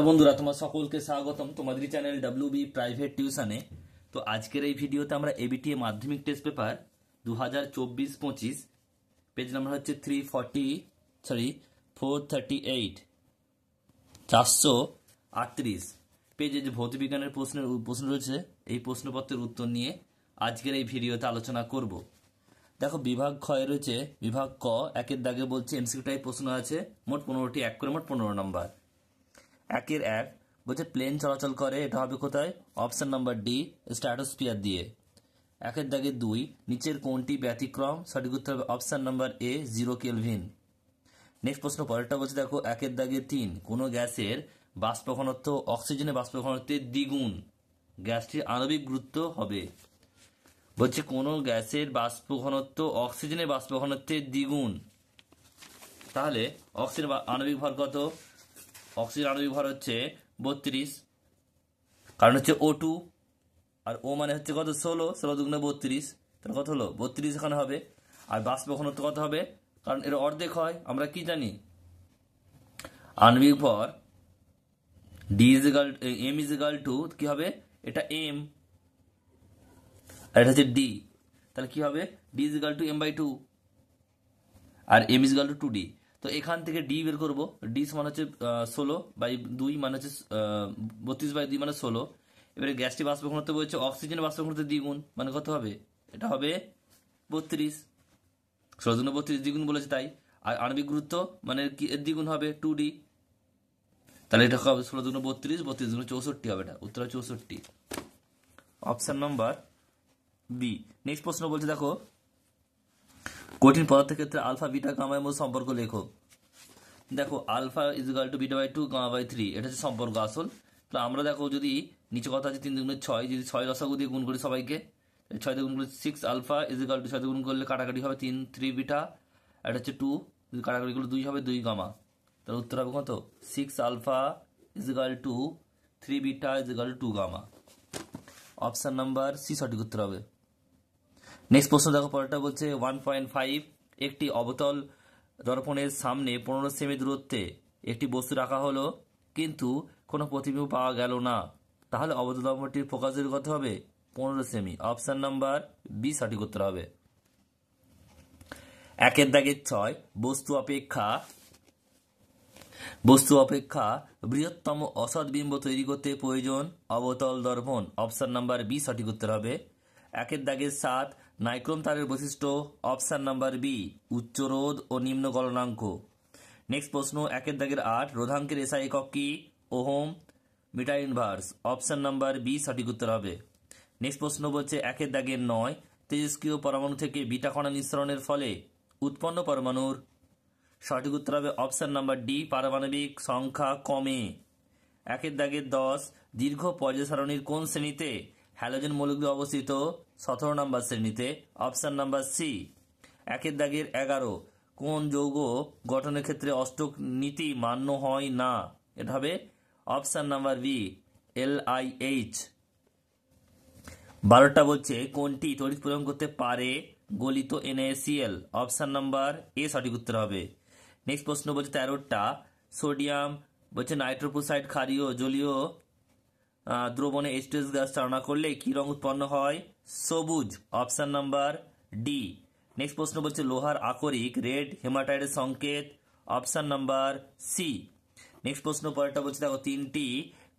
বন্ধুরা তোমার সকলকে স্বাগতম তোমাদের চ্যানেল ডব্লিউবি প্রাইভেট টিউশনে। তো আজকের এই ভিডিওতে আমরা এবিটিএ মাধ্যমিক টেস্ট পেপার 2024-25 পেজ নাম্বার হচ্ছে 438 438 পেজে যে ভৌত বিজ্ঞানের প্রশ্ন রয়েছে এই প্রশ্নপত্রের উত্তর নিয়ে আজকের এই ভিডিওতে আলোচনা করব। দেখো বিভাগ ক্ষয় রয়েছে, বিভাগ ক একের দাগে বলছে এমসিকিউ টাইপ প্রশ্ন আছে মোট 15টি, এক করে মোট 15 নম্বর। একের এক বলছে প্লেন চলাচল করে, এটা হবে কোথায়? অপশন নাম্বার ডি, স্ট্র্যাটোস্ফিয়ার দিয়ে। একের দাগে 2 নিচের কোনটি ব্যতিক্রম? সঠিক উত্তর হবে option number A, 0 kelvin. Next প্রশ্ন পরেরটা বলছে দেখো একের দাগে 3 কোনো গ্যাসের বাষ্প ঘনত্ব অক্সিজেনের বাষ্প ঘনত্বের দ্বিগুণ, গ্যাসটির আণবিক গুরুত্ব হবে। বলছে কোনো গ্যাসের বাষ্প ঘনত্ব অক্সিজেনের বাষ্প ঘনত্বের দ্বিগুণ, তাহলে অক্সিজেন আণবিক ভর কত? অক্সিজেন আণবিক ভর হচ্ছে 32, কারণ হচ্ছে O2 আর ও মানে হচ্ছে কত? 16 দুগুণে 32, তাহলে কত হলো? 32 এখানে হবে। আর বাষ্প ঘনত্ব কত হবে? কারণ এর অর্ধেক হয়, আমরা কি জানি আণবিক ভর m ইজ ইকাল টু কি হবে? এটা m আর এটা হচ্ছে d, তাহলে কি হবে? d is equal to m/2 আর m is equal to 2d। তো এখান থেকে d বের করবো, d সমান হচ্ছে 16/2 মানে হচ্ছে 32/2 মানে 16। এবারে গ্যাসটি বাষ্প ঘনত্ব বলছে অক্সিজেন বাষ্প ঘনত্ব দ্বিগুণ, মানে কত হবে? এটা হবে 32, 16 32 দ্বিগুণ বলেছে তাই। আর আণবিক গুরুত্ব মানে কি এর দ্বিগুণ হবে? 2d, তাহলে এটা হবে 16 32, 32 64 হবে, এটা উত্তর 64, অপশন নাম্বার বি। নেক্সট প্রশ্ন বলছে দেখো কঠিন পদার্থের ক্ষেত্রে আলফা বিটা গামা এর মধ্যে সম্পর্ক লেখো। দেখো আলফা ইজ ইকাল টু বিটা/2 গামা/3, এটা হচ্ছে সম্পর্ক আসল। তো আমরা দেখো যদি নিচে কথা আছে 3 দুগুণে 6, যদি 6 লসাগু দিয়ে গুণ করি সবাইকে, 6 দিয়ে গুণ করলে 6 আলফা ইজ ইকাল টু 6 দিয়ে গুণ করলে কাটাকাটি হবে 3 বিটা, এটা হচ্ছে 2, যদি কাটাকাটি করলে 2 হবে 2 গামা, তাহলে উত্তর হবে কত? 6 alpha is equal to 3 beta is equal to 2 gamma, option number C সঠিক উত্তর হবে। নেক্সট প্রশ্ন দেখো পরেরটা বলছে 1.5 একটি অবতল দর্পণের সামনে 15 সেমি দূরত্বে একটি বস্তু রাখা হলো কিন্তু কোনো প্রতিবিম্ব পাওয়া গেল না, তাহলে অবতল দর্পণটির ফোকাস দূরত্ব কত হবে? 15 সেমি, অপশন নাম্বার বি সঠিক উত্তর হবে। একের দাগের 6 বস্তু অপেক্ষা বৃহত্তম অসৎ বিম্ব তৈরি করতে প্রয়োজন অবতল দর্পণ, অপশন নাম্বার বি সঠিক উত্তর হবে। একের দাগের 7 নাইক্রোম তারের বৈশিষ্ট্য, অপশন নাম্বার বি উচ্চ রোধ ও নিম্ন গলনাঙ্ক। নেক্সট প্রশ্ন একের দাগের 8 রোধাঙ্কের এসআই একক কি? Ohm, metre inverse, option number B সঠিক উত্তর হবে। নেক্সট প্রশ্ন বলছে একের দাগের 9 তেজস্ক্রিয় পরমাণু থেকে বিটা কণা নিঃসরণের ফলে উৎপন্ন পরমাণুর, সঠিক উত্তর হবে অপশন নাম্বার ডি পারমাণবিক সংখ্যা কমে। একের দাগের 10 দীর্ঘ পর্যায় সারণীর কোন শ্রেণীতে হ্যালোজেন মৌলগুলি অবস্থিত? 17 নম্বর শ্রেণীতে, অপশন নাম্বার সি। একের দাগের 11 কোন যৌগ গঠনের ক্ষেত্রে অষ্টক নীতি মান্য হয় না? এটা হবে অপশন নাম্বার বি LiH। 12টা বলছে কোনটি তড়িৎ প্রদান করতে পারে গলিত NaCl, অপশন নাম্বার এ সঠিক উত্তর হবে। নেক্সট প্রশ্ন বলছে 13টা সোডিয়াম বলছে নাইট্রোপ্রোসাইড ক্ষারীয় জলীয় দ্রবণে H2S গ্যাস চালনা করলে কি রং উৎপন্ন হয়? সবুজ, অপশন নাম্বার ডি। নেক্সট প্রশ্ন বলছে লোহার আকরিক রেড হেমাটাইটের সংকেত, অপশন নাম্বার সি। নেক্সট প্রশ্ন পরেরটা বলছে দেখো 3টি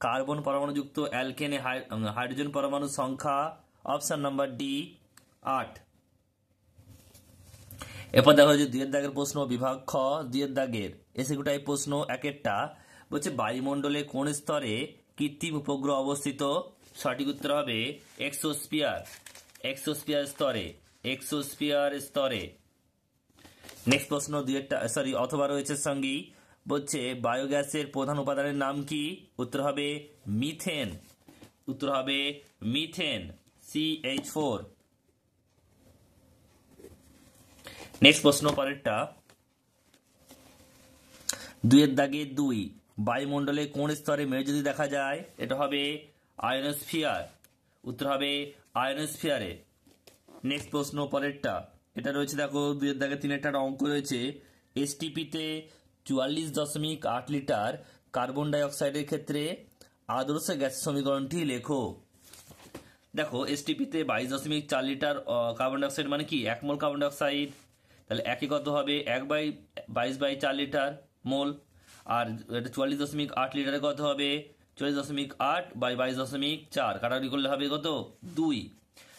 কার্বন পরমাণুযুক্ত অ্যালকেনে হাইড্রোজেন পরমাণুর সংখ্যা, অপশন নাম্বার ডি 8। এরপর দেখা হচ্ছে 2 এর দাগের প্রশ্ন বিভাগ খ 2 এর দাগের এসিকিউ টাইপ প্রশ্ন। একেরটা বলছে বায়ুমণ্ডলে কোন স্তরে কৃত্রিম উপগ্রহ অবস্থিত? সঠিক উত্তর হবে এক্সোস্ফিয়ার স্তরে। নেক্সট প্রশ্ন 2 অথবা রয়েছে সঙ্গী বলছে বায়োগ্যাসের প্রধান উপাদানের নাম কি? উত্তর হবে মিথেন, CH4। নেক্সট প্রশ্ন পরেরটা 2 এর দাগে 2 বায়ুমণ্ডলে কোন স্তরে মেরুজ্যোতি দেখা যায়? এটা হবে আয়নোস্ফিয়ার, উত্তর হবে আয়নোস্ফিয়ারে। নেক্সট প্রশ্ন পরেরটা এটা রয়েছে দেখো 2 এর দাগে 3 একটা অঙ্ক রয়েছে, STP তে 44.8 লিটার কার্বন ডাই অক্সাইডের ক্ষেত্রে আদর্শ গ্যাসের সমীকরণটি লেখো। দেখো এসটিপিতে 22.4 লিটার কার্বন ডাই অক্সাইড মানে কি 1 মোল কার্বন ডাই অক্সাইড, তাহলে একে কত হবে 1/22/4 লিটার মোল, আর এটা 44.8 লিটারে কত হবে 44.8/22.4, কাটাকাটি করলে হবে কত 2।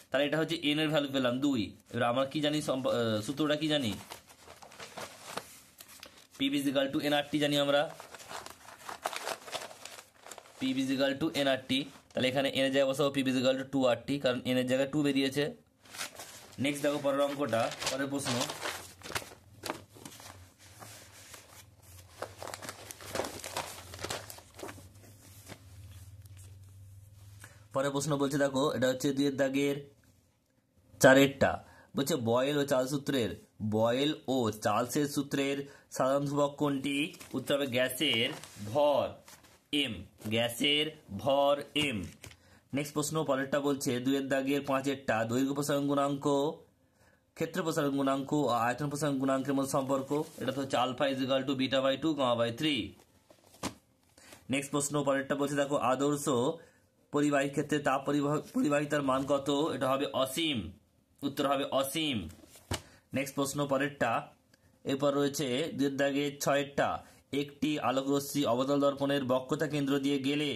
তাহলে এটা হচ্ছে এন এর ভ্যালু পেলাম 2। এবার আমরা কি জানি, সূত্রটা কি জানি, পিভি ইকুয়াল টু এনআরটি জানি আমরা, পিভি ইকুয়াল টু এনআরটি। তাহলে এখানে এন এর জায়গায় বসাবো পিভি ইকুয়াল টু 2RT, কারণ এন এর জায়গায় 2 বেরিয়েছে। নেক্সট দেখো পরের অঙ্কটা, পরের প্রশ্ন। পরের প্রশ্ন বলছে দেখো, এটা হচ্ছে 2 এর দাগের 4-এরটা, বলছে বয়েল ও চার্লস সূত্রের, বয়েল ও চার্লসের সূত্রের সাধারণ ধ্রুবক কোনটি? উত্তর হবে গ্যাসের ভর এম, গ্যাসের ভর এম। নেক্সট প্রশ্ন পরেরটা বলছে 2 এর দাগের 5-এরটা, দৈর্ঘ্য প্রসারণ গুণাঙ্ক, ক্ষেত্র প্রসারণ গুণাঙ্ক ও আয়তন প্রসারণ গুণাঙ্কের মধ্যে সম্পর্ক, এটা তো হচ্ছে alpha is equal to beta, (3). Next প্রশ্ন পরেরটা বলছে দেখো, আদর্শ পরিবাহী ক্ষেত্রে তাপ পরিবাহিতার মান কত? এটা হবে অসীম, উত্তর হবে অসীম। নেক্সট প্রশ্ন পরেরটা, এরপর রয়েছে 2 এর দাগের 6-এরটা, একটি আলোকরশ্মি অবতল দর্পণের বক্রতা কেন্দ্র দিয়ে গেলে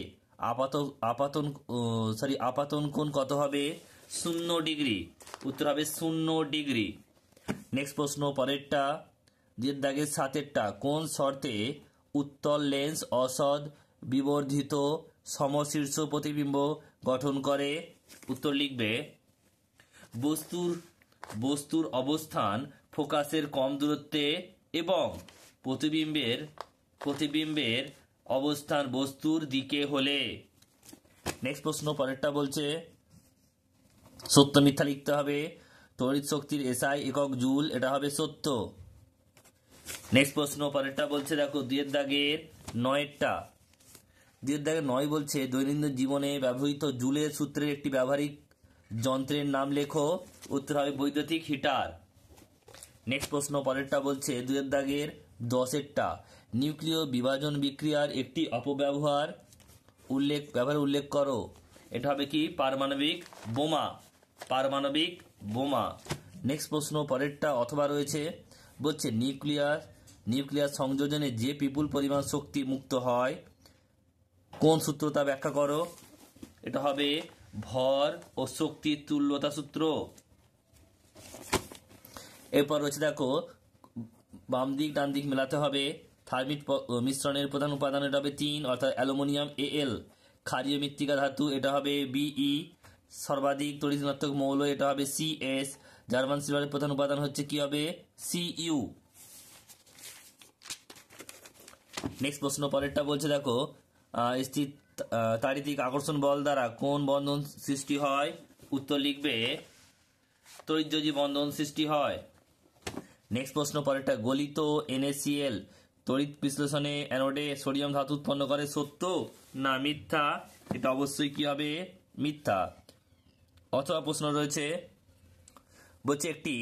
আপাতন কোণ কত হবে? 0 ডিগ্রি, উত্তর হবে 0 ডিগ্রি। নেক্সট প্রশ্ন পরেরটা, 2 এর দাগের 7-এরটা, কোন শর্তে উত্তল লেন্স অসৎ বিবর্ধিত সমশীর্ষ প্রতিবিম্ব গঠন করে? উত্তর লিখবে বস্তুর অবস্থান ফোকাসের কম দূরত্বে এবং প্রতিবিম্বের অবস্থান বস্তুর দিকে হলে। নেক্সট প্রশ্ন পরেরটা বলছে সত্য মিথ্যা লিখতে হবে। তড়িৎ শক্তির এসআই একক জুল, এটা হবে সত্য। নেক্সট প্রশ্ন পরেরটা বলছে দেখো 2 এর দাগের 9-এরটা, 2 এর দাগের 9 বলছে দৈনন্দিন জীবনে ব্যবহৃত জুলের সূত্রের একটি ব্যবহারিক যন্ত্রের নাম লেখো, উত্তর হবে বৈদ্যুতিক হিটার। নেক্সট প্রশ্ন পরেরটা বলছে 2 এর দাগের 10-এরটা, নিউক্লিয় বিভাজন বিক্রিয়ার একটি অপব্যবহার উল্লেখ করো, এটা হবে কি পারমাণবিক বোমা, পারমাণবিক বোমা। নেক্সট প্রশ্ন পরেরটা অথবা রয়েছে, বলছে নিউক্লিয়ার সংযোজনে যে বিপুল পরিমাণ শক্তি মুক্ত হয় কোন সূত্র তা ব্যাখ্যা করো, এটা হবে ভর ও শক্তির তুল্যতা সূত্র। এরপর রয়েছে দেখো বাম দিক ডান দিক মেলাতে হবে। থার্মিট মিশ্রণের প্রধান উপাদান, এটা হবে 3, অর্থাৎ অ্যালুমিনিয়াম Al। ক্ষারীয় মৃত্তিকা ধাতু, এটা হবে Be। সর্বাধিক তড়িৎ ঋণাত্মক মৌল, এটা হবে Cs। জার্মান সিলভারের প্রধান উপাদান হচ্ছে কি হবে Cu। নেক্সট প্রশ্ন পরেরটা বলছে দেখো, তাড়িতিক আকর্ষণ বল দ্বারা কোন বন্ধন সৃষ্টি হয়? উত্তর লিখবে তড়িৎযোজী বন্ধন সৃষ্টি হয়। নেক্সট প্রশ্ন পরেরটা, গলিত NaCl তড়িৎ বিশ্লেষণে অ্যানোডে সোডিয়াম ধাতু উৎপন্ন করে, সত্য না মিথ্যা? এটা অবশ্যই কি হবে মিথ্যা। অথবা প্রশ্ন রয়েছে, বলছে একটি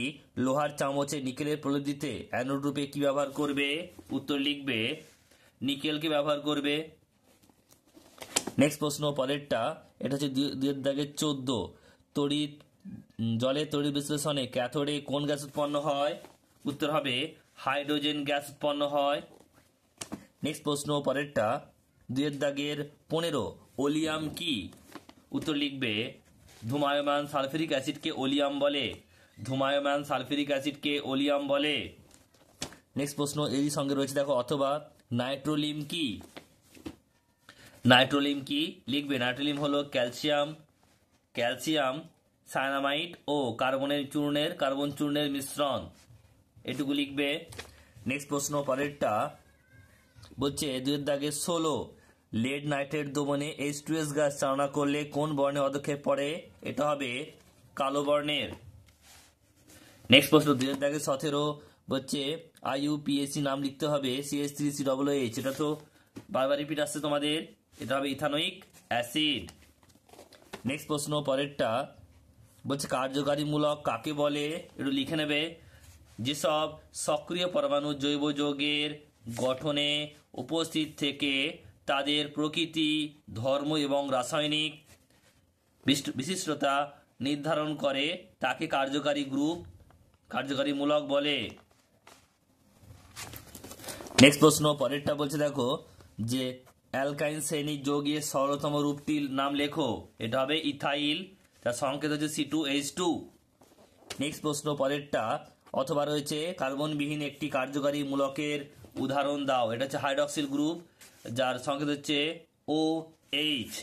লোহার চামচে নিকেলের প্রলেপ দিতে অ্যানোড রূপে কি ব্যবহার করবে? উত্তর লিখবে নিকেলকে ব্যবহার করবে। নেক্সট প্রশ্ন পরেরটা, এটা হচ্ছে 2 এর দাগের 14, জলের তড়িৎ বিশ্লেষণে ক্যাথোডে কোন গ্যাস উৎপন্ন হয়? উত্তর হবে হাইড্রোজেন গ্যাস উৎপন্ন হয়। নেক্সট প্রশ্ন পরেরটা, 2 এর দাগের 15, ওলিয়াম কি? উত্তর লিখবে ধূমায়মান সালফিউরিক অ্যাসিডকে ওলিয়াম বলে, ধূমায়মান সালফিউরিক অ্যাসিডকে ওলিয়াম বলে। নেক্সট প্রশ্ন এরই সঙ্গে রয়েছে দেখো, অথবা নাইট্রোলিম কি? নাইট্রোলিম কি লিখবে? নাইট্রোলিম হলো ক্যালসিয়াম সায়ানামাইড ও কার্বন চূর্ণের মিশ্রণ, এটুকু লিখবে। নেক্সট প্রশ্ন পরেরটা বলছে 2 এর দাগের 16, লেড নাইট্রেট দ্রবণে H2S গ্যাস চালনা করলে কোন বর্ণের পদক্ষেপ পড়ে? এটা হবে কালো বর্ণের। নেক্সট প্রশ্ন 2 এর দাগের 17 বলছে IUPAC নাম লিখতে হবে CH3COOH, এটা তো বারবার রিপিট আসছে তোমাদের, এটা হবে ইথানোইক অ্যাসিড। নেক্সট প্রশ্ন পরেরটা বলছে কার্যকারী মূলক কাকে বলে? একটু লিখে নেবে, যেসব সক্রিয় পরমাণু জৈব যৌগের গঠনে উপস্থিত থেকে তাদের প্রকৃতি, ধর্ম এবং রাসায়নিক বিশিষ্টতা নির্ধারণ করে তাকে কার্যকারী মূলক বলে। নেক্সট প্রশ্ন, পরেরটা বলছে দেখো যে অ্যালকাইন শ্রেণীর যৌগের সরলতম রূপটির নাম লেখো। এটা হবে ইথাইল, তার সংকেত হচ্ছে C2H2। নেক্সট প্রশ্ন, পরেরটা, অথবা রয়েছে কার্বনবিহীন একটি কার্যকারী মূলকের উদাহরণ দাও। এটা হচ্ছে হাইড্রক্সিল গ্রুপ, যার সংকেত হচ্ছে OH।